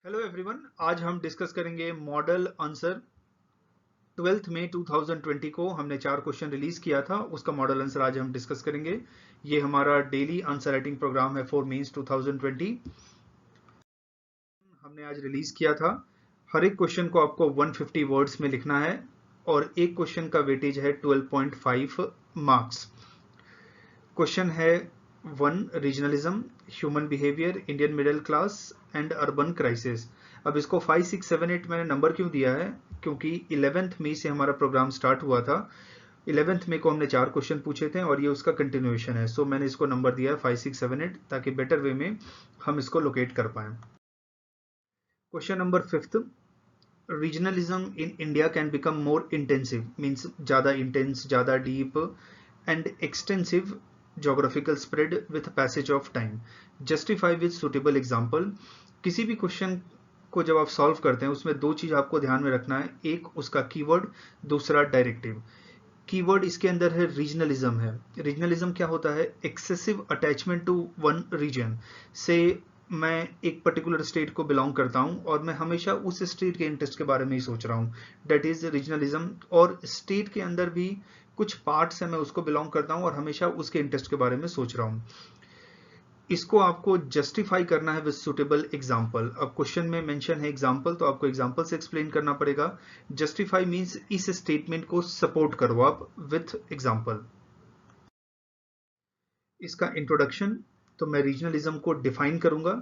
Hello everyone, आज हम discuss करेंगे मॉडल आंसर। 12 मई 2020 को हमने 4 क्वेश्चन रिलीज किया था, उसका मॉडल आंसर आज हम डिस्कस करेंगे। ये हमारा डेली आंसर राइटिंग प्रोग्राम है फॉर मेंस 2020। हमने आज रिलीज किया था। हर एक क्वेश्चन को आपको 150 वर्ड्स में लिखना है और एक क्वेश्चन का वेटेज है 12.5 मार्क्स। क्वेश्चन है 1, regionalism, human behaviour, Indian middle class and urban crisis. अब इसको 5, 6, 7, 8 मैंने नंबर क्यों दिया है, क्योंकि 11th मई से हमारा प्रोग्राम स्टार्ट हुआ था। 11th मई को हमने 4 क्वेश्चन पूछे थे और ये उसका कंटिन्यूएशन है। सो मैंने इसको नंबर दिया है 5, 6, 7, 8 ताकि बेटर वे में हम इसको लोकेट कर पाए। Question number 5, regionalism in India can become more intensive, means ज़्यादा इंटेंस, ज़्यादा deep and extensive geographical spread with passage of time. Justify with suitable example. किसी भी क्वेश्चन को जब आप सॉल्व करते हैं उसमें दो चीज आपको ध्यान में रखना है, एक उसका कीवर्ड, दूसरा डायरेक्टिव। कीवर्ड इसके अंदर है रीजनलिज्म है। रीजनलिज्म क्या होता है? Excessive attachment to one region. से मैं एक पर्टिकुलर स्टेट को बिलोंग करता हूं और मैं हमेशा उस स्टेट के इंटरेस्ट के बारे में ही सोच रहा हूं, दैट इज रीजनलिज्म। और स्टेट के अंदर भी कुछ पार्ट्स है, मैं उसको बिलोंग करता हूं और हमेशा उसके इंटरेस्ट के बारे में सोच रहा हूं। इसको आपको जस्टिफाई करना है विद सुटेबल एग्जाम्पल। अब क्वेश्चन में मेंशन है एग्जाम्पल, तो आपको एग्जाम्पल से एक्सप्लेन करना पड़ेगा। जस्टिफाई मीन्स इस स्टेटमेंट को सपोर्ट करो आप विथ एग्जाम्पल। इसका इंट्रोडक्शन, तो मैं रीजनलिज्म को डिफाइन करूंगा।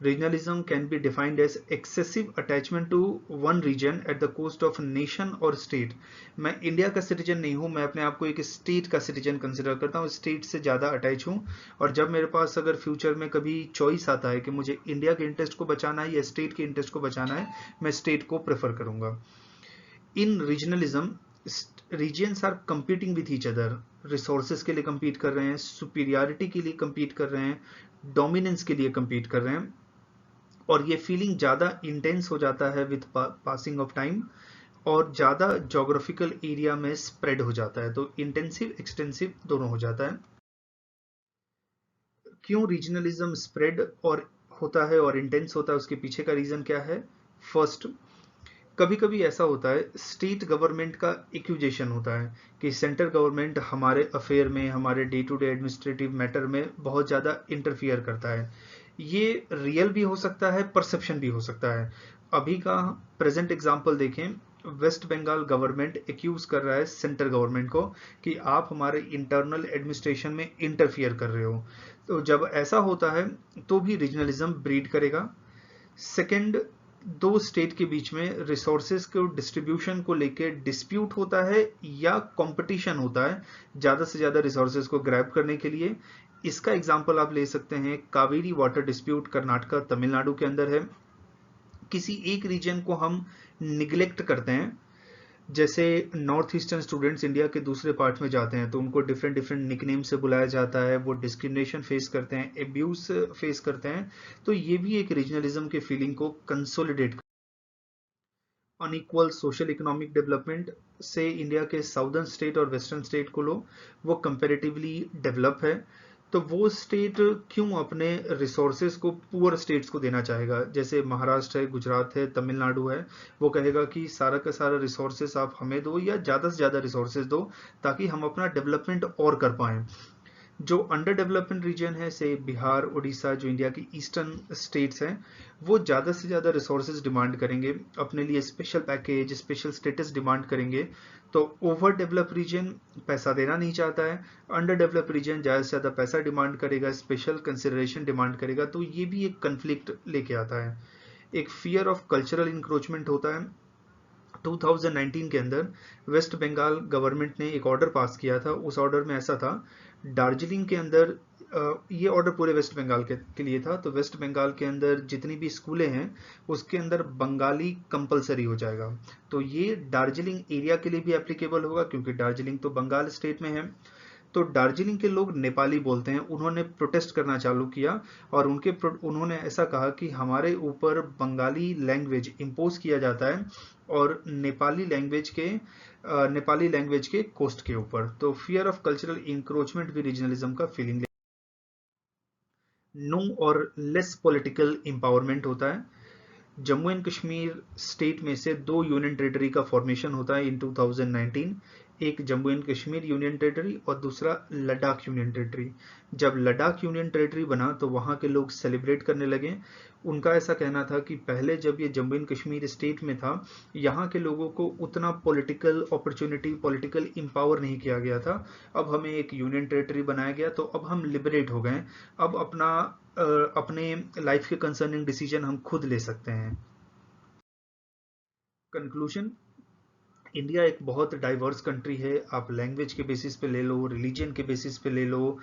Regionalism can be defined as excessive attachment to one region at the cost of nation और स्टेट। मैं इंडिया का सिटीजन नहीं हूं, मैं अपने आप को एक स्टेट का सिटीजन कंसिडर करता हूं, स्टेट से ज्यादा अटैच हूं। और जब मेरे पास अगर फ्यूचर में कभी चॉइस आता है कि मुझे इंडिया के इंटरेस्ट को बचाना है या स्टेट के इंटरेस्ट को बचाना है, मैं स्टेट को प्रेफर करूंगा। In regionalism regions are competing with each other. Resources के लिए compete कर रहे हैं, सुपीरियरिटी के लिए compete कर रहे हैं, डोमिनेंस के लिए compete कर रहे हैं। और ये फीलिंग ज़्यादा इंटेंस हो जाता है विथ पासिंग ऑफ टाइम और ज़्यादा जोग्राफिकल एरिया में स्प्रेड हो जाता है, तो इंटेंसिव एक्सटेंसिव दोनों हो जाता है। क्यों रीजनलिज्म स्प्रेड और होता है और इंटेंस होता है, उसके पीछे का रीजन क्या है? फर्स्ट, कभी कभी ऐसा होता है स्टेट गवर्नमेंट का एक्यूजेशन होता है कि सेंट्रल गवर्नमेंट हमारे अफेयर में, हमारे day to day administrative matter में बहुत ज़्यादा इंटरफियर करता है। ये रियल भी हो सकता है, परसेप्शन भी हो सकता है। अभी का प्रेजेंट एग्जांपल देखें, वेस्ट बंगाल गवर्नमेंट एक्यूज कर रहा है सेंट्रल गवर्नमेंट को कि आप हमारे इंटरनल एडमिनिस्ट्रेशन में इंटरफियर कर रहे हो। तो जब ऐसा होता है तो भी रीजनलिज्म ब्रीड करेगा। सेकंड, दो स्टेट के बीच में रिसोर्सेज को डिस्ट्रीब्यूशन को लेके डिस्प्यूट होता है या कंपटीशन होता है ज्यादा से ज्यादा रिसोर्सेज को ग्रैब करने के लिए। इसका एग्जांपल आप ले सकते हैं, कावेरी वाटर डिस्प्यूट कर्नाटका तमिलनाडु के अंदर है। किसी एक रीजन को हम निग्लेक्ट करते हैं, जैसे नॉर्थ ईस्टर्न स्टूडेंट्स इंडिया के दूसरे पार्ट में जाते हैं तो उनको डिफरेंट डिफरेंट निकनेम से बुलाया जाता है, वो डिस्क्रिमिनेशन फेस करते हैं, एब्यूज फेस करते हैं। तो ये भी एक रीजनलिज्म के फीलिंग को consolidate. Unequal social economic development से इंडिया के साउदर्न स्टेट और वेस्टर्न स्टेट को लो, वो कंपेरेटिवली डेवलप है। तो वो स्टेट क्यों अपने रिसोर्सेज को पुअर स्टेट्स को देना चाहेगा? जैसे महाराष्ट्र है, गुजरात है, तमिलनाडु है, वो कहेगा कि सारा का सारा रिसोर्सेज आप हमें दो या ज़्यादा से ज़्यादा रिसोर्सेज दो ताकि हम अपना डेवलपमेंट और कर पाएं। जो अंडर डेवलपमेंट रीजन है, से बिहार, उड़ीसा, जो इंडिया की ईस्टर्न स्टेट्स हैं, वो ज़्यादा से ज़्यादा रिसोर्सेज डिमांड करेंगे, अपने लिए special package, special status demand करेंगे। तो ओवर डेवलप रीजन पैसा देना नहीं चाहता है, अंडर डेवलप रीजन ज़्यादा से ज़्यादा पैसा डिमांड करेगा, स्पेशल कंसिडरेशन डिमांड करेगा। तो ये भी एक कन्फ्लिक्ट लेके आता है। एक फियर ऑफ कल्चरल इंक्रोचमेंट होता है। 2019 के अंदर वेस्ट बंगाल गवर्नमेंट ने एक ऑर्डर पास किया था। उस ऑर्डर में ऐसा था, दार्जिलिंग के अंदर, ये ऑर्डर पूरे वेस्ट बंगाल के लिए था, तो वेस्ट बंगाल के अंदर जितनी भी स्कूलें हैं उसके अंदर बंगाली कंपलसरी हो जाएगा। तो ये दार्जिलिंग एरिया के लिए भी एप्लीकेबल होगा क्योंकि दार्जिलिंग तो बंगाल स्टेट में है। तो दार्जिलिंग के लोग नेपाली बोलते हैं, उन्होंने प्रोटेस्ट करना चालू किया और उन्होंने ऐसा कहा कि हमारे ऊपर बंगाली लैंग्वेज इम्पोज किया जाता है और नेपाली लैंग्वेज के कोस्ट के ऊपर। तो फियर ऑफ कल्चरल इंक्रोचमेंट भी रीजनलिज्म का फीलिंग। नो और लेस पॉलिटिकल एम्पावरमेंट होता है। जम्मू एंड कश्मीर स्टेट में से 2 यूनियन टेरिटरी का फॉर्मेशन होता है इन 2019, एक Jammu and Kashmir union territory और दूसरा लद्दाख यूनियन टेरिटरी। जब लद्दाख यूनियन टेरिटरी बना तो वहाँ के लोग सेलिब्रेट करने लगे। उनका ऐसा कहना था कि पहले जब ये जम्मू एंड कश्मीर स्टेट में था, यहाँ के लोगों को उतना पॉलिटिकल अपॉर्चुनिटी, पॉलिटिकल एम्पावर नहीं किया गया था। अब हमें एक यूनियन टेरिटरी बनाया गया तो अब हम लिबरेट हो गए, अब अपने लाइफ के कंसर्निंग डिसीजन हम खुद ले सकते हैं। कंक्लूजन, इंडिया एक बहुत डाइवर्स कंट्री है। आप लैंग्वेज के बेसिस पे ले लो, रिलीजन के बेसिस पे ले लो,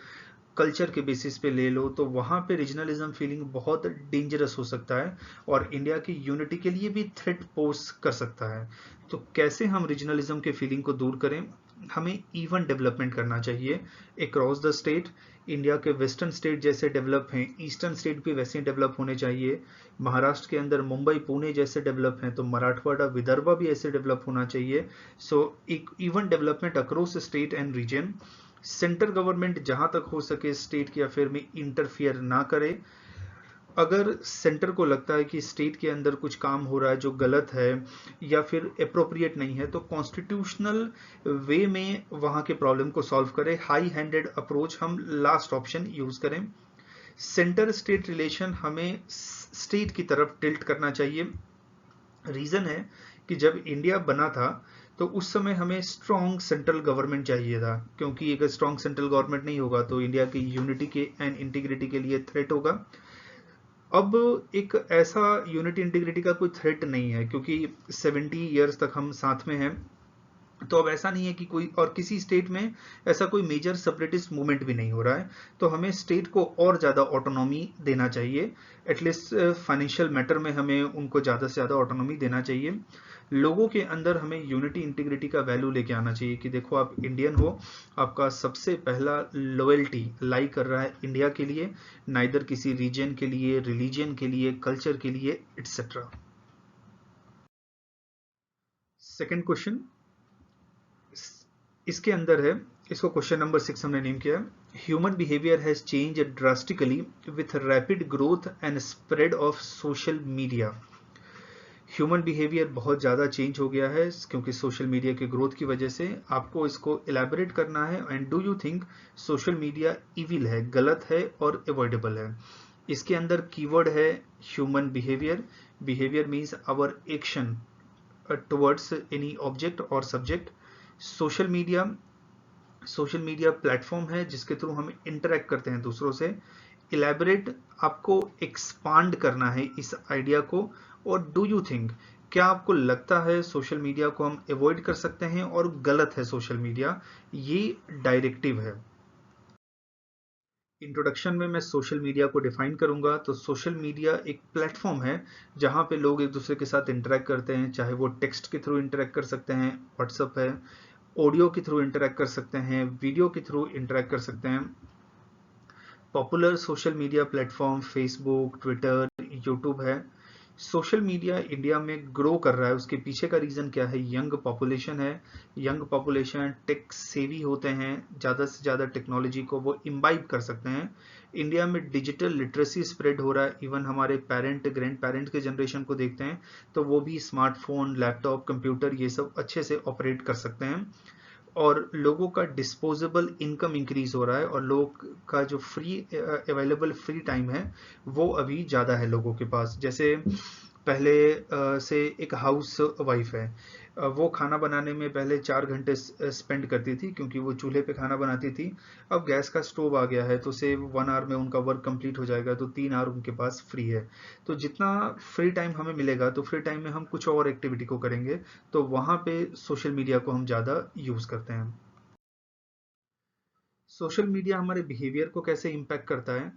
कल्चर के बेसिस पे ले लो, तो वहाँ पे रीजनलिज्म फीलिंग बहुत डेंजरस हो सकता है और इंडिया की यूनिटी के लिए भी थ्रेट पोज कर सकता है। तो कैसे हम रीजनलिज्म के फीलिंग को दूर करें? हमें इवन डेवलपमेंट करना चाहिए अक्रॉस द स्टेट। इंडिया के वेस्टर्न स्टेट जैसे डेवलप हैं, ईस्टर्न स्टेट भी वैसे डेवलप होने चाहिए। महाराष्ट्र के अंदर मुंबई पुणे जैसे डेवलप हैं, तो मराठवाड़ा विदर्भा भी ऐसे डेवलप होना चाहिए। सो एक even development across state and region. Central government जहां तक हो सके स्टेट के अफेयर में इंटरफियर ना करे। अगर सेंटर को लगता है कि स्टेट के अंदर कुछ काम हो रहा है जो गलत है या फिर अप्रोप्रिएट नहीं है, तो कॉन्स्टिट्यूशनल वे में वहां के प्रॉब्लम को सॉल्व करें। हाई हैंडेड अप्रोच हम लास्ट ऑप्शन यूज करें। सेंटर स्टेट रिलेशन हमें स्टेट की तरफ टिल्ट करना चाहिए। रीजन है कि जब इंडिया बना था तो उस समय हमें स्ट्रॉन्ग सेंट्रल गवर्नमेंट चाहिए था, क्योंकि अगर स्ट्रॉन्ग सेंट्रल गवर्नमेंट नहीं होगा तो इंडिया की यूनिटी के एंड इंटीग्रिटी के लिए थ्रेट होगा। अब एक ऐसा यूनिटी इंटीग्रिटी का कोई थ्रेट नहीं है, क्योंकि 70 ईयर्स तक हम साथ में हैं। तो अब ऐसा नहीं है कि कोई और किसी स्टेट में ऐसा कोई मेजर सेपरेटिस्ट मूवमेंट भी नहीं हो रहा है, तो हमें स्टेट को और ज़्यादा ऑटोनॉमी देना चाहिए। एटलीस्ट फाइनेंशियल मैटर में हमें उनको ज़्यादा से ज़्यादा ऑटोनॉमी देना चाहिए। लोगों के अंदर हमें यूनिटी इंटीग्रिटी का वैल्यू लेके आना चाहिए कि देखो आप इंडियन हो, आपका सबसे पहला लॉयल्टी लाई कर रहा है इंडिया के लिए, नाइदर किसी रीजन के लिए, रिलीजन के लिए, कल्चर के लिए, एटसेट्रा। सेकेंड क्वेश्चन इसके अंदर है, इसको क्वेश्चन नंबर 6 हमने नेम किया है। Human behaviour has change drastically with rapid growth and spread of social media. Human behaviour बहुत ज़्यादा चेंज हो गया है क्योंकि सोशल मीडिया के ग्रोथ की वजह से। आपको इसको एलैबोरेट करना है। And do you think social media evil है, गलत है और अवॉइडेबल है? इसके अंदर कीवर्ड है human behaviour. Behaviour means our action towards any object और सब्जेक्ट। सोशल मीडिया प्लेटफॉर्म है जिसके थ्रू हम इंटरेक्ट करते हैं दूसरों से। इलेबरेट, आपको एक्सपांड करना है इस आइडिया को। और डू यू थिंक, क्या आपको लगता है सोशल मीडिया को हम अवॉइड कर सकते हैं और गलत है सोशल मीडिया? ये डायरेक्टिव है। इंट्रोडक्शन में मैं सोशल मीडिया को डिफाइन करूंगा। तो सोशल मीडिया एक प्लेटफॉर्म है जहां पे लोग एक दूसरे के साथ इंटरेक्ट करते हैं, चाहे वो टेक्स्ट के थ्रू इंटरेक्ट कर सकते हैं, व्हाट्सएप है, ऑडियो के थ्रू इंटरेक्ट कर सकते हैं, वीडियो के थ्रू इंटरेक्ट कर सकते हैं। Popular social media platform Facebook, Twitter, YouTube है। सोशल मीडिया इंडिया में ग्रो कर रहा है, उसके पीछे का रीज़न क्या है? यंग पॉपुलेशन है। यंग पॉपुलेशन टेक सेवी होते हैं, ज़्यादा से ज़्यादा टेक्नोलॉजी को वो इम्बाइब कर सकते हैं। इंडिया में डिजिटल लिटरेसी स्प्रेड हो रहा है। इवन हमारे पेरेंट, ग्रैंड पेरेंट्स के जनरेशन को देखते हैं तो वो भी स्मार्टफोन, लैपटॉप, कंप्यूटर ये सब अच्छे से ऑपरेट कर सकते हैं। और लोगों का डिस्पोजेबल इनकम इंक्रीज हो रहा है और लोग का जो फ्री अवेलेबल फ्री टाइम है वो अभी ज़्यादा है लोगों के पास। जैसे पहले से एक हाउस वाइफ है, वो खाना बनाने में पहले 4 घंटे स्पेंड करती थी क्योंकि वो चूल्हे पे खाना बनाती थी। अब गैस का स्टोव आ गया है तो से 1 आवर में उनका वर्क कंप्लीट हो जाएगा, तो 3 आवर उनके पास फ्री है। तो जितना फ्री टाइम हमें मिलेगा तो फ्री टाइम में हम कुछ और एक्टिविटी को करेंगे, तो वहाँ पे सोशल मीडिया को हम ज़्यादा यूज़ करते हैं। सोशल मीडिया हमारे बिहेवियर को कैसे इम्पैक्ट करता है?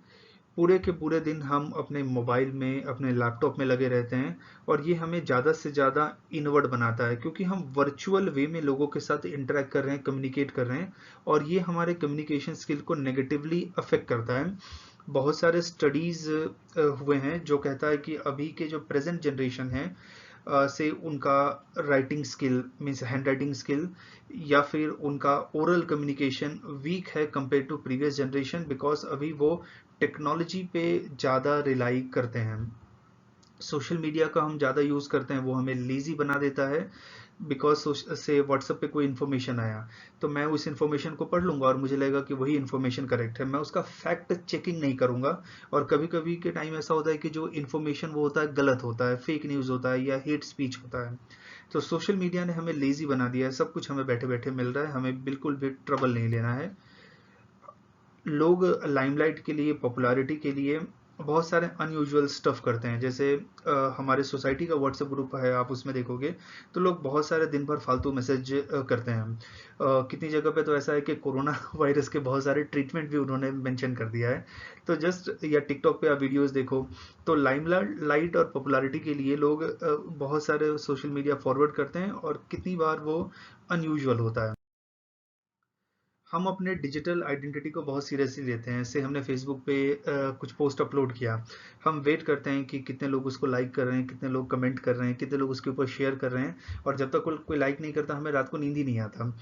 पूरे के पूरे दिन हम अपने मोबाइल में, अपने लैपटॉप में लगे रहते हैं और ये हमें ज़्यादा से ज़्यादा इनवर्ड बनाता है क्योंकि हम वर्चुअल वे में लोगों के साथ इंटरेक्ट कर रहे हैं, कम्युनिकेट कर रहे हैं और ये हमारे कम्युनिकेशन स्किल को नेगेटिवली अफेक्ट करता है। बहुत सारे स्टडीज़ हुए हैं जो कहता है कि अभी के जो प्रेजेंट जनरेशन है से उनका writing skill means hand writing skill या फिर उनका ओरल कम्युनिकेशन वीक है compare to previous generation, because अभी वो टेक्नोलॉजी पे ज़्यादा रिलाई करते हैं। सोशल मीडिया का हम ज़्यादा यूज़ करते हैं वो हमें लेज़ी बना देता है, बिकॉज से व्हाट्सएप पे कोई इन्फॉर्मेशन आया तो मैं उस इन्फॉर्मेशन को पढ़ लूंगा और मुझे लगेगा कि वही इन्फॉर्मेशन करेक्ट है, मैं उसका फैक्ट चेकिंग नहीं करूंगा। और कभी कभी के टाइम ऐसा होता है कि जो इन्फॉर्मेशन वो होता है गलत होता है, फेक न्यूज़ होता है या हेट स्पीच होता है। तो सोशल मीडिया ने हमें लेज़ी बना दिया है, सब कुछ हमें बैठे बैठे मिल रहा है, हमें बिल्कुल भी ट्रबल नहीं लेना है। लोग लाइमलाइट के लिए, पॉपुलैरिटी के लिए बहुत सारे अनयूजुअल स्टफ करते हैं। जैसे हमारे सोसाइटी का व्हाट्सएप ग्रुप है, आप उसमें देखोगे तो लोग बहुत सारे दिन भर फालतू मैसेज करते हैं। कितनी जगह पे तो ऐसा है कि कोरोना वायरस के बहुत सारे ट्रीटमेंट भी उन्होंने मेंशन कर दिया है। तो जस्ट या टिकटॉक पे आप वीडियोस देखो तो लाइट और पॉपुलैरिटी के लिए लोग बहुत सारे सोशल मीडिया फॉरवर्ड करते हैं और कितनी बार वो अनयूजुअल होता है। हम अपने डिजिटल आइडेंटिटी को बहुत सीरियसली लेते हैं। जैसे हमने फेसबुक पे कुछ पोस्ट अपलोड किया, हम वेट करते हैं कि कितने लोग उसको लाइक कर रहे हैं, कितने लोग कमेंट कर रहे हैं, कितने लोग उसके ऊपर शेयर कर रहे हैं। और जब तक कोई लाइक नहीं करता हमें रात को नींद ही नहीं आता।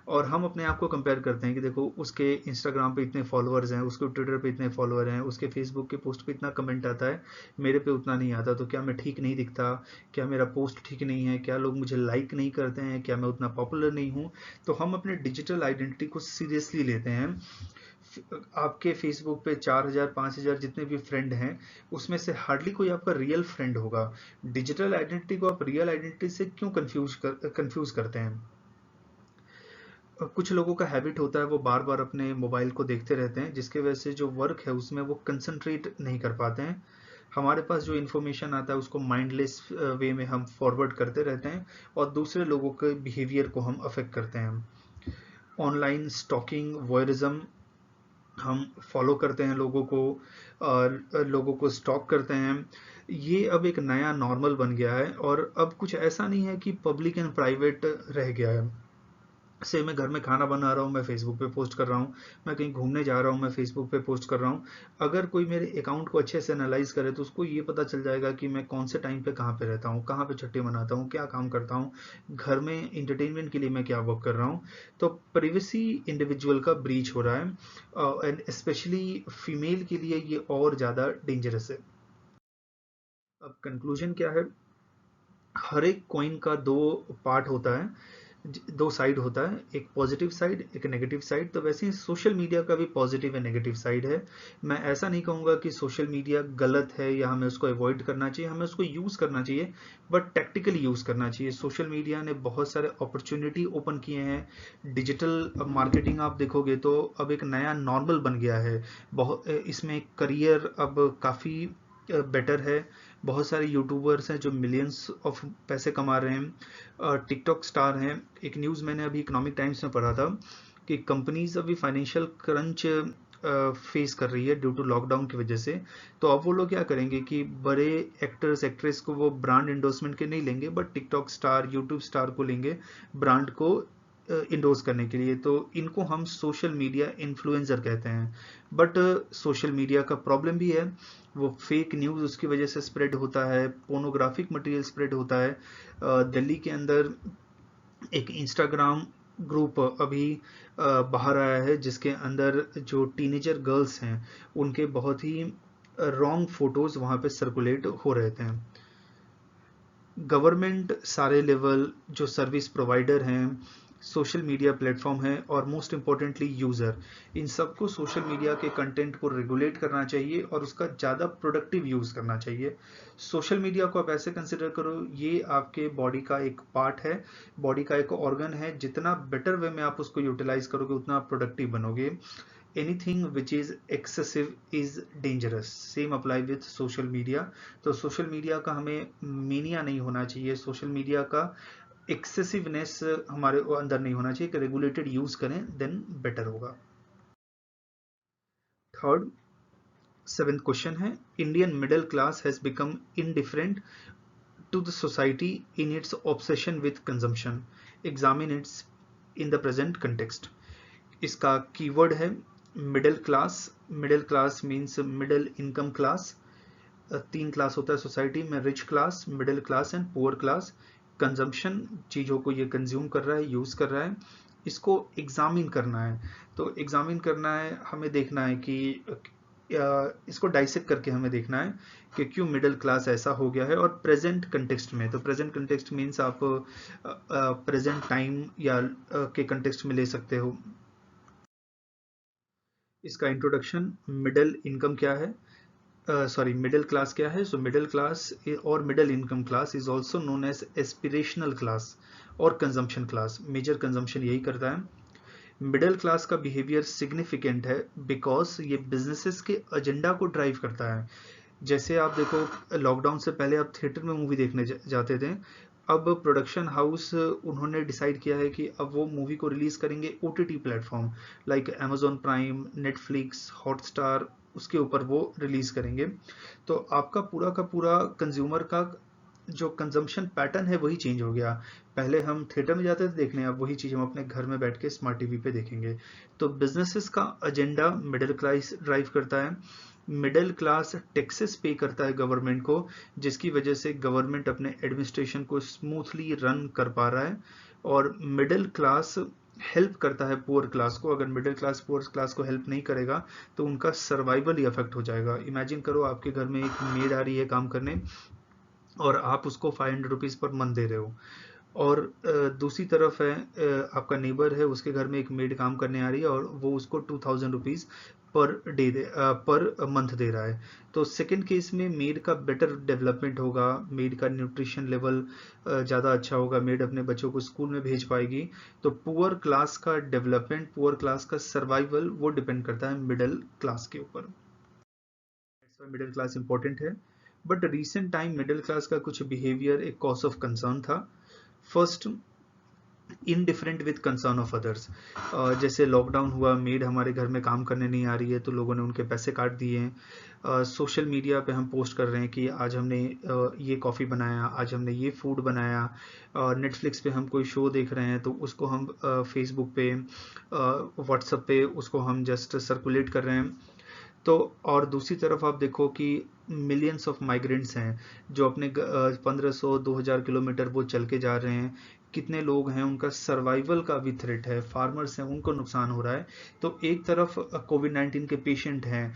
और हम अपने आप को कंपेयर करते हैं कि देखो उसके इंस्टाग्राम पे इतने फॉलोअर्स हैं, उसके ट्विटर पे इतने फॉलोअर हैं, उसके फेसबुक के पोस्ट पे इतना कमेंट आता है, मेरे पे उतना नहीं आता। तो क्या मैं ठीक नहीं दिखता? क्या मेरा पोस्ट ठीक नहीं है? क्या लोग मुझे लाइक नहीं करते हैं? क्या मैं उतना पॉपुलर नहीं हूँ? तो हम अपने डिजिटल आइडेंटिटी को सीरियसली लेते हैं। आपके फेसबुक पे 4,000 5,000 जितने भी फ्रेंड हैं उसमें से हार्डली कोई आपका रियल फ्रेंड होगा। डिजिटल आइडेंटिटी को आप रियल आइडेंटिटी से क्यों कंफ्यूज करते हैं? कुछ लोगों का हैबिट होता है वो बार बार अपने मोबाइल को देखते रहते हैं, जिसकी वजह से जो वर्क है उसमें वो कंसंट्रेट नहीं कर पाते हैं। हमारे पास जो इन्फॉर्मेशन आता है उसको माइंडलेस वे में हम फॉरवर्ड करते रहते हैं और दूसरे लोगों के बिहेवियर को हम अफेक्ट करते हैं। ऑनलाइन स्टॉकिंग, वॉयरिज्म, हम फॉलो करते हैं लोगों को और लोगों को स्टॉक करते हैं। ये अब एक नया नॉर्मल बन गया है और अब कुछ ऐसा नहीं है कि पब्लिक एंड प्राइवेट रह गया है। से मैं घर में खाना बना रहा हूँ, मैं फेसबुक पे पोस्ट कर रहा हूँ, मैं कहीं घूमने जा रहा हूँ, मैं फेसबुक पे पोस्ट कर रहा हूँ। अगर कोई मेरे अकाउंट को अच्छे से एनालाइज करे तो उसको ये पता चल जाएगा कि मैं कौन से टाइम पे कहाँ पे रहता हूँ, कहाँ पे छुट्टी मनाता हूँ, क्या काम करता हूँ, घर में इंटरटेनमेंट के लिए मैं क्या वर्क कर रहा हूँ। तो प्राइवेसी इंडिविजुअल का ब्रीच हो रहा है एंड स्पेशली फीमेल के लिए ये और ज़्यादा डेंजरस है। अब कंक्लूजन क्या है? हर एक कॉइन का दो पार्ट होता है, दो साइड होता है, एक पॉजिटिव साइड, एक नेगेटिव साइड। तो वैसे ही सोशल मीडिया का भी पॉजिटिव एंड नेगेटिव साइड है। मैं ऐसा नहीं कहूँगा कि सोशल मीडिया गलत है या हमें उसको अवॉइड करना चाहिए, हमें उसको यूज़ करना चाहिए, बट टैक्टिकली यूज़ करना चाहिए। सोशल मीडिया ने बहुत सारे अपॉर्चुनिटी ओपन किए हैं। डिजिटल मार्केटिंग आप देखोगे तो अब एक नया नॉर्मल बन गया है। बहुत इसमें करियर अब काफ़ी बेटर है। बहुत सारे यूट्यूबर्स हैं जो मिलियंस ऑफ पैसे कमा रहे हैं, टिकटॉक स्टार हैं। एक न्यूज़ मैंने अभी इकोनॉमिक टाइम्स में पढ़ा था कि कंपनीज अभी फाइनेंशियल क्रंच फेस कर रही है ड्यू टू लॉकडाउन की वजह से। तो अब वो लोग क्या करेंगे कि बड़े एक्टर्स एक्ट्रेस को वो ब्रांड इंडोर्समेंट के नहीं लेंगे, but TikTok star, YouTube star को लेंगे ब्रांड को इंडोर्स करने के लिए। तो इनको हम सोशल मीडिया इन्फ्लुएंसर कहते हैं। बट सोशल मीडिया का प्रॉब्लम भी है, वो फेक न्यूज़ उसकी वजह से स्प्रेड होता है, पोर्नोग्राफिक मटेरियल स्प्रेड होता है। दिल्ली के अंदर एक इंस्टाग्राम ग्रुप अभी बाहर आया है जिसके अंदर जो टीनेजर गर्ल्स हैं उनके बहुत ही रॉन्ग फोटोज वहाँ पे सर्कुलेट हो रहे थे। गवर्नमेंट, सारे लेवल, जो सर्विस प्रोवाइडर हैं, सोशल मीडिया प्लेटफॉर्म है और मोस्ट इम्पोर्टेंटली यूज़र, इन सबको सोशल मीडिया के कंटेंट को रेगुलेट करना चाहिए और उसका ज़्यादा प्रोडक्टिव यूज़ करना चाहिए। सोशल मीडिया को आप ऐसे कंसिडर करो, ये आपके बॉडी का एक पार्ट है, बॉडी का एक ऑर्गन है। जितना बेटर वे में आप उसको यूटिलाइज करोगे उतना आप प्रोडक्टिव बनोगे। Anything which is excessive is dangerous, same apply with social media. तो सोशल मीडिया का हमें मीनिया नहीं होना चाहिए, सोशल मीडिया का एक्सेसिवनेस हमारे अंदर नहीं होना चाहिए, कि रेगुलेटेड यूज करें देन बेटर होगा। थर्ड, सेवेंथ क्वेश्चन है, Indian middle class has become indifferent to the society in its obsession with consumption. Examine its in the present context. इसका कीवर्ड है middle class. Middle class means middle income class. तीन class होता है society में, rich class, middle class and poor class. Consumption, चीज़ों को ये consume कर रहा है, यूज़ कर रहा है, इसको एग्जामिन करना है। तो एग्जामिन करना है, हमें देखना है कि इसको डाइसेक्ट करके हमें देखना है कि क्यों मिडिल क्लास ऐसा हो गया है, और प्रेजेंट कंटेक्स्ट में। तो प्रेजेंट कंटेक्स्ट मीन्स आप प्रेजेंट टाइम या के कंटेक्स्ट में ले सकते हो। इसका इंट्रोडक्शन, मिडिल इनकम क्या है, सॉरी मिडिल क्लास क्या है। सो मिडिल क्लास और middle income class is also known as aspirational class और कंजम्पशन क्लास। मेजर कंजम्पशन यही करता है। मिडिल क्लास का बिहेवियर सिग्निफिकेंट है बिकॉज ये बिजनेसेस के एजेंडा को ड्राइव करता है। जैसे आप देखो, लॉकडाउन से पहले आप थिएटर में मूवी देखने जाते थे, अब प्रोडक्शन हाउस उन्होंने डिसाइड किया है कि अब वो मूवी को रिलीज करेंगे OTT platform like Amazon prime, Netflix, Hotstar, उसके ऊपर वो रिलीज करेंगे। तो आपका पूरा का पूरा कंज्यूमर का जो कंजम्पशन पैटर्न है वही चेंज हो गया। पहले हम थिएटर में जाते थे देखने, अब वही चीज हम अपने घर में बैठ के स्मार्ट टीवी पे देखेंगे। तो बिजनेसेस का एजेंडा मिडिल क्लास ड्राइव करता है। मिडिल क्लास टैक्सेस पे करता है गवर्नमेंट को, जिसकी वजह से गवर्नमेंट अपने एडमिनिस्ट्रेशन को स्मूथली रन कर पा रहा है। और मिडिल क्लास हेल्प करता है पुअर क्लास को। अगर मिडिल क्लास पुअर क्लास को हेल्प नहीं करेगा तो उनका सर्वाइवल ही अफेक्ट हो जाएगा। इमेजिन करो, आपके घर में एक मेड आ रही है काम करने और आप उसको 500 रुपीज पर मंथ दे रहे हो, और दूसरी तरफ है आपका नेबर है, उसके घर में एक मेड काम करने आ रही है और वो उसको 2000 rupees per day per month दे रहा है। तो सेकंड केस में मेड का बेटर डेवलपमेंट होगा, मेड का न्यूट्रिशन लेवल ज़्यादा अच्छा होगा, मेड अपने बच्चों को स्कूल में भेज पाएगी। तो पुअर क्लास का डेवलपमेंट, पुअर क्लास का सर्वाइवल वो डिपेंड करता है मिडिल क्लास के ऊपर। मिडिल क्लास इंपॉर्टेंट है, but recent time middle class का कुछ बिहेवियर एक कॉज ऑफ कंसर्न था। First, indifferent with concern of others. जैसे लॉकडाउन हुआ, मेड हमारे घर में काम करने नहीं आ रही है तो लोगों ने उनके पैसे काट दिए हैं। सोशल मीडिया पे हम पोस्ट कर रहे हैं कि आज हमने ये कॉफ़ी बनाया, आज हमने ये फूड बनाया। नेटफ्लिक्स पे हम कोई शो देख रहे हैं तो उसको हम फेसबुक पे, व्हाट्सएप पे उसको हम जस्ट सर्कुलेट कर रहे हैं। तो और दूसरी तरफ आप देखो कि मिलियंस ऑफ माइग्रेंट्स हैं जो अपने 1500-2000 किलोमीटर वो चल के जा रहे हैं। कितने लोग हैं, उनका सर्वाइवल का भी थ्रेट है, फार्मर्स हैं उनको नुकसान हो रहा है। तो एक तरफ कोविड-19 के पेशेंट हैं,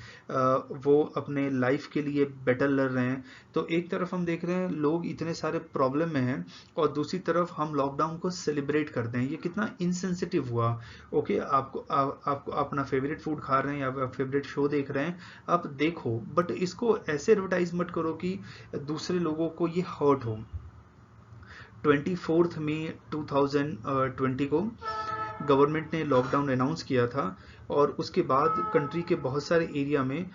वो अपने लाइफ के लिए बैटल लड़ रहे हैं। तो एक तरफ हम देख रहे हैं लोग इतने सारे प्रॉब्लम में हैं, और दूसरी तरफ हम लॉकडाउन को सेलिब्रेट करते हैं। ये कितना इनसेंसिटिव हुआ। ओके, आपको अपना फेवरेट फूड खा रहे हैं या फेवरेट शो देख रहे हैं, आप देखो, बट इसको ऐसे एडवर्टाइज मत करो कि दूसरे लोगों को ये हर्ट हो। 24 मई 2020 को गवर्नमेंट ने लॉकडाउन अनाउंस किया था, और उसके बाद कंट्री के बहुत सारे एरिया में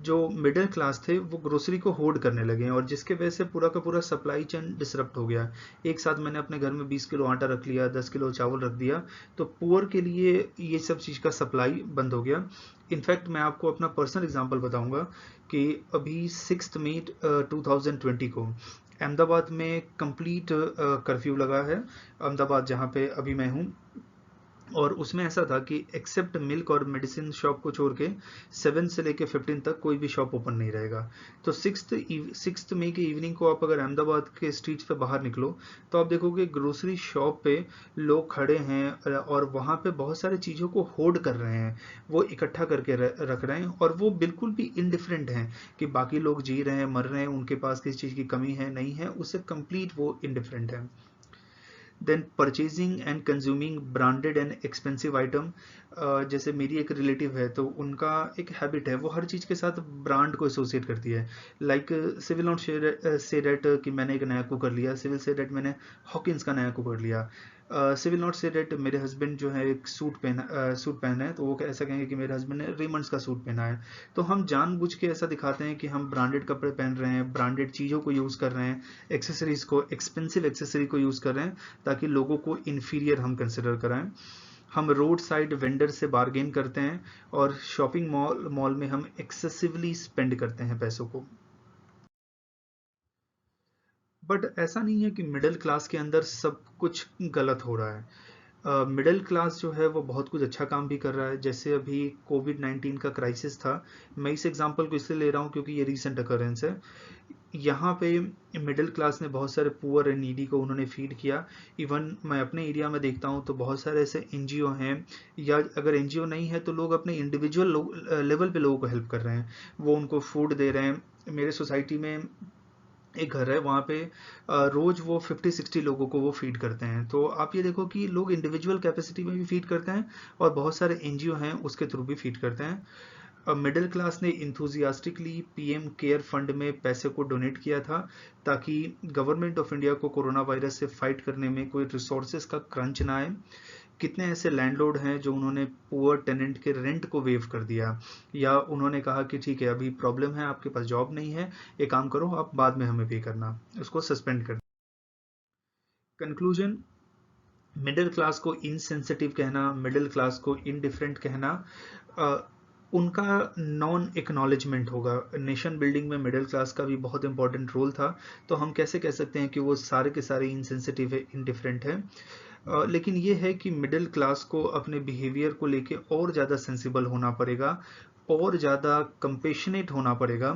जो मिडिल क्लास थे वो ग्रोसरी को होल्ड करने लगे हैं, और जिसके वजह से पूरा का पूरा सप्लाई चेन डिसरप्ट हो गया। एक साथ मैंने अपने घर में 20 किलो आटा रख लिया, 10 किलो चावल रख दिया, तो पुअर के लिए ये सब चीज़ का सप्लाई बंद हो गया। इनफैक्ट मैं आपको अपना पर्सनल एग्जांपल बताऊंगा कि अभी 6 मई 2020 को अहमदाबाद में कंप्लीट कर्फ्यू लगा है। अहमदाबाद जहाँ पे अभी मैं हूँ, और उसमें ऐसा था कि एक्सेप्ट मिल्क और मेडिसिन शॉप को छोड़ के 7 से लेके 15 तक कोई भी शॉप ओपन नहीं रहेगा। तो 6 मई के इवनिंग को आप अगर अहमदाबाद के स्ट्रीट्स पे बाहर निकलो तो आप देखोगे ग्रोसरी शॉप पे लोग खड़े हैं, और वहाँ पे बहुत सारी चीज़ों को होल्ड कर रहे हैं, वो इकट्ठा करके रख रहे हैं, और वो बिल्कुल भी इनडिफरेंट हैं कि बाकी लोग जी रहे हैं, मर रहे हैं, उनके पास किसी चीज़ की कमी है नहीं है, उससे कंप्लीट वो इनडिफरेंट है। Then purchasing and consuming branded and expensive item. जैसे मेरी एक रिलेटिव है तो उनका एक हैबिट है, वो हर चीज़ के साथ ब्रांड को एसोसिएट करती है। लाइक सिविल नॉट से डेट कि मैंने एक नया कुकर लिया, सिविल से डेट मैंने हॉकिंस का नया कुकर लिया। सिविल नॉट से डेट मेरे हस्बैंड जो है एक सूट पहना है तो वो ऐसा कहेंगे कि मेरे हस्बैंड ने रेमंड्स का सूट पहना है। तो हम जानबूझ के ऐसा दिखाते हैं कि हम ब्रांडेड कपड़े पहन रहे हैं, ब्रांडेड चीज़ों को यूज़ कर रहे हैं, एक्सेसरीज को, एक्सपेंसिव एक्सेसरी को यूज़ कर रहे हैं, ताकि लोगों को इन्फीरियर हम कंसिडर कराएं। हम रोड साइड वेंडर से बार्गेन करते हैं, और शॉपिंग मॉल में हम एक्सेसिवली स्पेंड करते हैं पैसों को। बट ऐसा नहीं है कि मिडिल क्लास के अंदर सब कुछ गलत हो रहा है। मिडिल क्लास जो है वो बहुत कुछ अच्छा काम भी कर रहा है। जैसे अभी कोविड-19 का क्राइसिस था, मैं इस एग्जांपल को इसलिए ले रहा हूँ क्योंकि ये रीसेंट अकरेंस है। यहाँ पे मिडिल क्लास ने बहुत सारे पुअर एंड नीडी को उन्होंने फीड किया। इवन मैं अपने एरिया में देखता हूँ तो बहुत सारे ऐसे एनजीओ हैं, या अगर एनजीओ नहीं है तो लोग अपने इंडिविजुअल लेवल पे लोगों को हेल्प कर रहे हैं, वो उनको फूड दे रहे हैं। मेरे सोसाइटी में एक घर है, वहाँ पे रोज वो 50-60 लोगों को वो फीड करते हैं। तो आप ये देखो कि लोग इंडिविजुअल कैपेसिटी में भी फीड करते हैं और बहुत सारे एनजीओ हैं उसके थ्रू भी फीड करते हैं। मिडिल क्लास ने इंथुजियास्टिकली पीएम केयर फंड में पैसे को डोनेट किया था, ताकि गवर्नमेंट ऑफ इंडिया को कोरोना वायरस से फाइट करने में कोई रिसोर्सेज का क्रंच ना आए। कितने ऐसे लैंडलॉर्ड हैं जो उन्होंने पुअर टेनेंट के रेंट को वेव कर दिया, या उन्होंने कहा कि ठीक है अभी प्रॉब्लम है, आपके पास जॉब नहीं है, एक काम करो आप बाद में हमें पे करना, उसको सस्पेंड कर। कंक्लूजन, मिडिल क्लास को इनसेंसिटिव कहना, मिडिल क्लास को इनडिफरेंट कहना, उनका नॉन एक्नॉलेजमेंट होगा। नेशन बिल्डिंग में मिडिल क्लास का भी बहुत इंपॉर्टेंट रोल था, तो हम कैसे कह सकते हैं कि वो सारे के सारे इनसेंसिटिव है, इनडिफरेंट है। लेकिन ये है कि मिडिल क्लास को अपने बिहेवियर को लेके और ज़्यादा सेंसिबल होना पड़ेगा, और ज़्यादा कंपेशनेट होना पड़ेगा,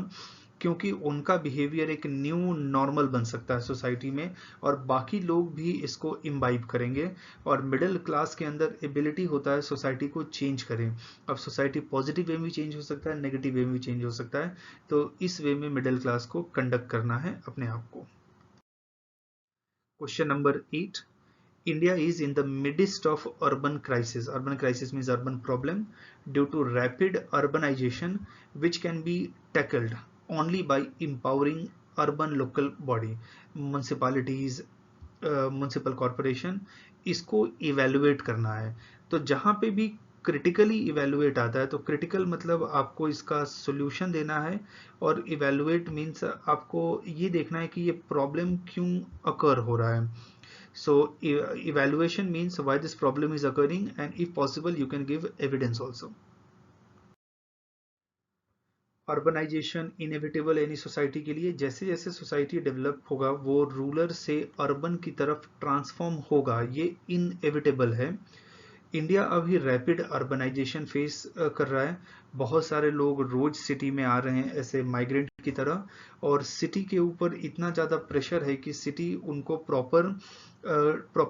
क्योंकि उनका बिहेवियर एक न्यू नॉर्मल बन सकता है सोसाइटी में, और बाकी लोग भी इसको इम्बाइब करेंगे। और मिडिल क्लास के अंदर एबिलिटी होता है सोसाइटी को चेंज करें। अब सोसाइटी पॉजिटिव वे में चेंज हो सकता है, नेगेटिव वे में चेंज हो सकता है, तो इस वे में मिडिल क्लास को कंडक्ट करना है अपने आप को। Question number 8, India is in the midst of urban crisis. Urban crisis means urban problem due to rapid urbanization, which can be tackled only by empowering urban local body, municipalities, municipal corporation. इसको evaluate करना है। तो जहाँ पे भी critically evaluate आता है, तो क्रिटिकल मतलब आपको इसका सोल्यूशन देना है, और इवेलुएट मीन्स आपको ये देखना है कि ये प्रॉब्लम क्यों अकर हो रहा है। So evaluation means why this problem is occurring, and if possible you can give evidence also. Urbanisation inevitable any society के लिए, जैसे जैसे सोसाइटी डेवलप होगा वो रूरल से अर्बन की तरफ ट्रांसफॉर्म होगा, ये इनएविटेबल है। इंडिया अभी रैपिड अर्बनाइजेशन फेस कर रहा है। बहुत सारे लोग रोज सिटी में आ रहे हैं ऐसे माइग्रेंट की तरह, और सिटी के ऊपर इतना ज़्यादा प्रेशर है कि सिटी उनको प्रॉपर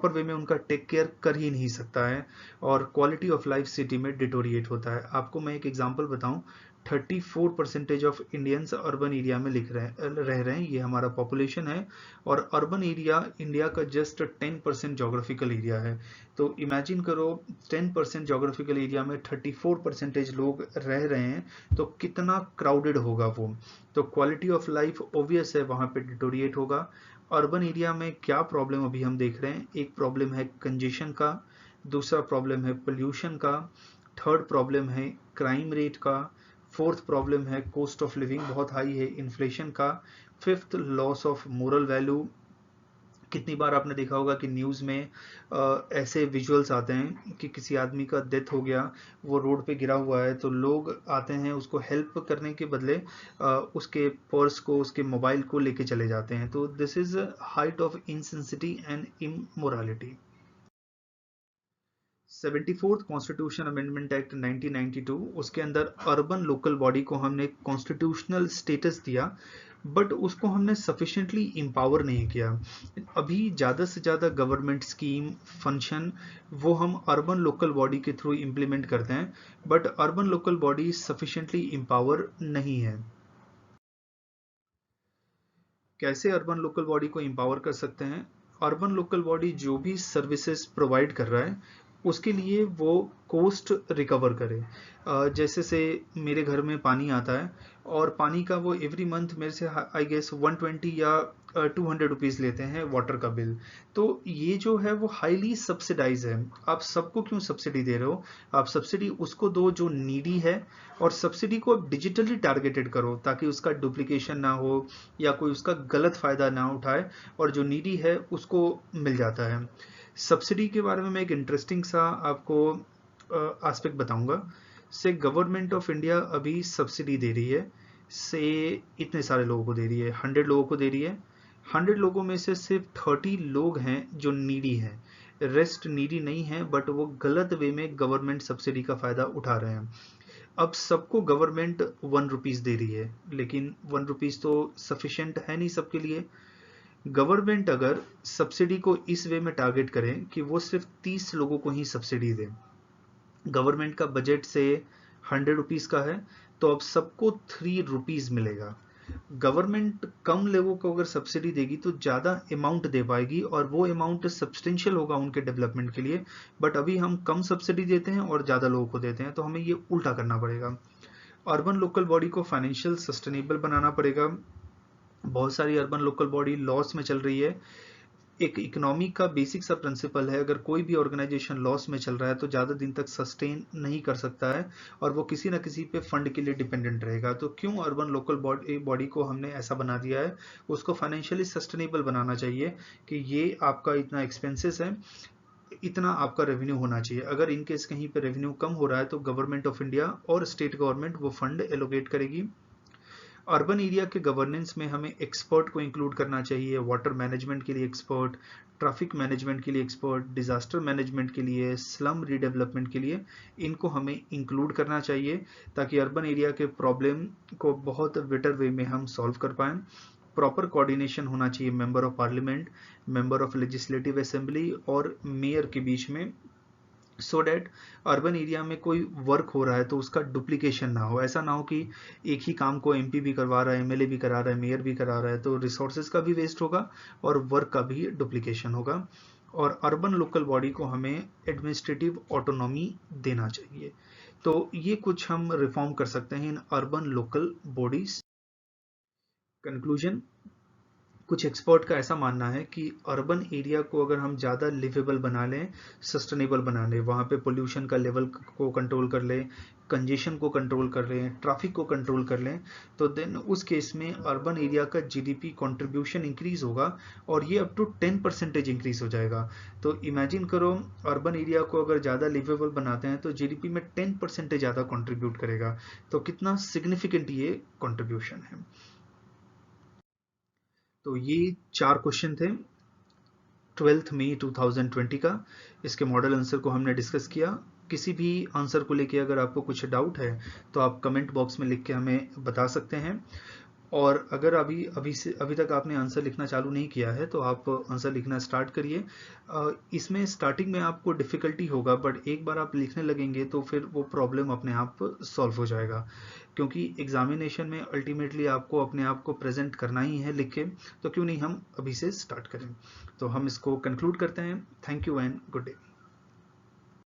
वे में उनका टेक केयर कर ही नहीं सकता है, और क्वालिटी ऑफ लाइफ सिटी में डिटोरिएट होता है। आपको मैं एक एग्जांपल बताऊं, 34% ऑफ इंडियंस अर्बन एरिया में रह रहे हैं, ये हमारा पॉपुलेशन है, और अर्बन एरिया इंडिया का जस्ट 10% जोग्राफिकल एरिया है। तो इमेजिन करो 10% जोग्राफिकल एरिया में 34% लोग रह रहे हैं, तो कितना क्राउडेड होगा वो। तो क्वालिटी ऑफ लाइफ ऑब्वियस है वहाँ पे डिटोरिएट होगा। अर्बन एरिया में क्या प्रॉब्लम अभी हम देख रहे हैं, एक प्रॉब्लम है कंजेशन का, दूसरा प्रॉब्लम है पोल्यूशन का, थर्ड प्रॉब्लम है क्राइम रेट का, फोर्थ प्रॉब्लम है कॉस्ट ऑफ लिविंग बहुत हाई है इन्फ्लेशन का, fifth loss of moral value. कितनी बार आपने देखा होगा कि न्यूज़ में ऐसे विजुअल्स आते हैं कि किसी आदमी का डेथ हो गया, वो रोड पे गिरा हुआ है, तो लोग आते हैं उसको हेल्प करने के बदले उसके पर्स को, उसके मोबाइल को लेके चले जाते हैं। तो this is height of insensitivity and immorality. 74th constitution amendment act 1992, उसके अंदर अर्बन लोकल बॉडी को हमने कॉन्स्टिट्यूशनल स्टेटस दिया, बट उसको हमने सफिशिएंटली एम्पावर नहीं किया। अभी ज़्यादा से ज़्यादा गवर्नमेंट स्कीम फंक्शन वो हम अर्बन लोकल बॉडी के थ्रू इम्प्लीमेंट करते हैं, but urban local body sufficiently empower नहीं है। कैसे अर्बन लोकल बॉडी को एम्पावर कर सकते हैं? अर्बन लोकल बॉडी जो भी सर्विसेज प्रोवाइड कर रहा है उसके लिए वो कोस्ट रिकवर करे। जैसे से मेरे घर में पानी आता है, और पानी का वो एवरी मंथ मेरे से आई गेस 120 या 200 रुपीज़ लेते हैं वाटर का बिल। तो ये जो है वो हाईली सब्सिडाइज है। आप सबको क्यों सब्सिडी दे रहे हो? आप सब्सिडी उसको दो जो नीडी है, और सब्सिडी को डिजिटली टारगेटेड करो ताकि उसका डुप्लीकेशन ना हो या कोई उसका गलत फ़ायदा ना उठाए, और जो नीडी है उसको मिल जाता है। सब्सिडी के बारे में मैं एक इंटरेस्टिंग सा आपको एस्पेक्ट बताऊंगा। से गवर्नमेंट ऑफ इंडिया अभी सब्सिडी दे रही है, से इतने सारे लोगों को दे रही है, 100 लोगों को दे रही है। 100 लोगों में से सिर्फ 30 लोग हैं जो नीडी हैं, रेस्ट नीडी नहीं है, बट वो गलत वे में गवर्नमेंट सब्सिडी का फायदा उठा रहे हैं। अब सबको गवर्नमेंट 1 रुपीज दे रही है, लेकिन 1 रुपीज तो सफिशिएंट है नहीं सबके लिए। गवर्नमेंट अगर सब्सिडी को इस वे में टारगेट करें कि वो सिर्फ 30 लोगों को ही सब्सिडी दे, गवर्नमेंट का बजट से 100 रुपीज का है, तो अब सबको 3 रुपीज मिलेगा। गवर्नमेंट कम लोगों को अगर सब्सिडी देगी तो ज्यादा अमाउंट दे पाएगी और वो अमाउंट सब्सटेंशियल होगा उनके डेवलपमेंट के लिए। बट अभी हम कम सब्सिडी देते हैं और ज्यादा लोगों को देते हैं, तो हमें ये उल्टा करना पड़ेगा। अर्बन लोकल बॉडी को फाइनेंशियल सस्टेनेबल बनाना पड़ेगा। बहुत सारी अर्बन लोकल बॉडी लॉस में चल रही है। एक इकोनॉमी का बेसिक सा प्रिंसिपल है, अगर कोई भी ऑर्गेनाइजेशन लॉस में चल रहा है तो ज़्यादा दिन तक सस्टेन नहीं कर सकता है और वो किसी ना किसी पे फंड के लिए डिपेंडेंट रहेगा। तो क्यों अर्बन लोकल बॉडी को हमने ऐसा बना दिया है, उसको फाइनेंशियली सस्टेनेबल बनाना चाहिए कि ये आपका इतना एक्सपेंसेस है, इतना आपका रेवेन्यू होना चाहिए। अगर इनकेस कहीं पे रेवेन्यू कम हो रहा है तो गवर्नमेंट ऑफ इंडिया और स्टेट गवर्नमेंट वो फंड एलोकेट करेगी। अर्बन एरिया के गवर्नेंस में हमें एक्सपर्ट को इंक्लूड करना चाहिए, वाटर मैनेजमेंट के लिए एक्सपर्ट, ट्रैफिक मैनेजमेंट के लिए एक्सपर्ट, डिजास्टर मैनेजमेंट के लिए, स्लम रीडेवलपमेंट के लिए, इनको हमें इंक्लूड करना चाहिए ताकि अर्बन एरिया के प्रॉब्लम को बहुत बेटर वे में हम सॉल्व कर पाएं। प्रॉपर कोऑर्डिनेशन होना चाहिए member of parliament, member of legislative assembly और मेयर के बीच में, सो डैट अर्बन एरिया में कोई वर्क हो रहा है तो उसका डुप्लीकेशन ना हो। ऐसा ना हो कि एक ही काम को एमपी भी करवा रहा है, एमएलए भी करा रहा है, मेयर भी करा रहा है, तो रिसोर्सेज का भी वेस्ट होगा और वर्क का भी डुप्लीकेशन होगा। और अर्बन लोकल बॉडी को हमें एडमिनिस्ट्रेटिव ऑटोनॉमी देना चाहिए। तो ये कुछ हम रिफॉर्म कर सकते हैं in urban local bodies. Conclusion, कुछ एक्सपर्ट का ऐसा मानना है कि अर्बन एरिया को अगर हम ज़्यादा लिवेबल बना लें, सस्टेनेबल बना लें, वहाँ पे पोल्यूशन का लेवल को कंट्रोल कर लें, कंजेशन को कंट्रोल कर लें, ट्रैफिक को कंट्रोल कर लें, तो देन उस केस में अर्बन एरिया का जीडीपी कंट्रीब्यूशन इंक्रीज होगा और ये अप टू 10% इंक्रीज हो जाएगा। तो इमेजिन करो, अर्बन एरिया को अगर ज़्यादा लिवेबल बनाते हैं तो जीडीपी में 10% ज़्यादा कॉन्ट्रीब्यूट करेगा। तो कितना सिग्निफिकेंट ये कॉन्ट्रीब्यूशन है। तो ये 4 क्वेश्चन थे 12 मई 2020 का। इसके मॉडल आंसर को हमने डिस्कस किया। किसी भी आंसर को लेके अगर आपको कुछ डाउट है तो आप कमेंट बॉक्स में लिख के हमें बता सकते हैं। और अगर अभी तक आपने आंसर लिखना चालू नहीं किया है तो आप आंसर लिखना स्टार्ट करिए। इसमें स्टार्टिंग में आपको डिफ़िकल्टी होगा, बट एक बार आप लिखने लगेंगे तो फिर वो प्रॉब्लम अपने आप सॉल्व हो जाएगा, क्योंकि एग्जामिनेशन में अल्टीमेटली आपको अपने आप को प्रेजेंट करना ही है लिख के। तो क्यों नहीं हम अभी से स्टार्ट करें। तो हम इसको कंक्लूड करते हैं। Thank you and good day.